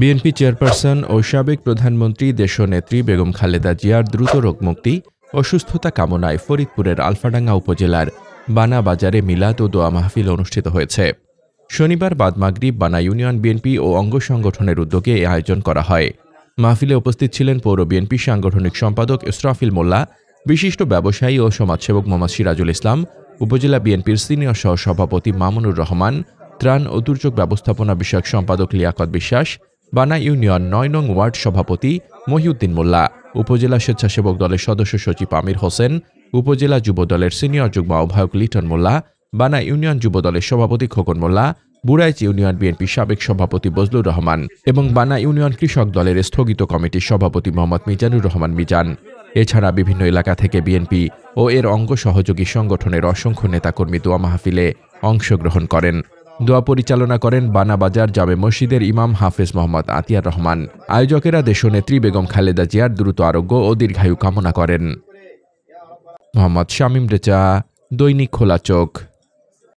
BNP chairperson ও সাবেক প্রধানমন্ত্রী দেশনেত্রী বেগম খালেদা জিয়ার দ্রুত রোগমুক্তি ও সুস্থতা কামনায় ফরিদপুরের আলফাডাঙ্গা উপজেলার বানা বাজারে মিলাদ ও দোয়া মাহফিল অনুষ্ঠিত হয়েছে। শনিবার বাদ মাগরিব বানা ইউনিয়ন বিএনপি ও অঙ্গ সংগঠনের উদ্যোগে এ আয়োজন করা হয়। মাহফিলে উপস্থিত ছিলেন পৌর বিএনপি সাংগঠনিক সম্পাদক ইসরাফিল মোল্লা, বিশিষ্ট ব্যবসায়ী ও সমাজসেবক মোহাম্মদ সিরাজুল ইসলাম, উপজেলা বিএনপির সিনিয়র সহসভাপতি মামুনুর রহমান, ত্রাণ ও দুর্যোগ ব্যবস্থাপনা বিষয়ক সম্পাদক লিয়াকত বিশ্বাস, বানা ইউনিয়ন ৯ নং ওয়ার্ড সভাপতি মহিউদ্দিন মোল্লা, উপজেলা স্বেচ্ছাসেবক দলের সদস্য সচিব আমির হোসেন, উপজেলা যুব দলের সিনিয়র যুগ্ম আহ্বায়ক লিটন মোল্লা, বানা ইউনিয়ন যুব দলের সভাপতি খোকন মোল্লা, বুড়াইচ ইউনিয়ন বিএনপি সাবেক সভাপতি বজলুর রহমান এবং বানা ইউনিয়ন কৃষক দলের স্থগিত কমিটির সভাপতি মোহাম্মদ মিজানুর রহমান মিজান। এছাড়া বিভিন্ন এলাকা থেকে বিএনপি ও এর অঙ্গ সহযোগী সংগঠনের অসংখ্য নেতাকর্মী দোয়া মাহফিলে অংশগ্রহণ করেন। দোয়া পরিচালনা করেন বানা বাজার জামে মসজিদের ইমাম হাফেজ মোহাম্মদ আতিয়ার রহমান। আয়োজকেরা দেশনেত্রী বেগম খালেদা জিয়ার দ্রুত আরোগ্য ও দীর্ঘায়ু কামনা করেন। মোহাম্মদ শামীম রেজা, দৈনিক খোলা চোখ।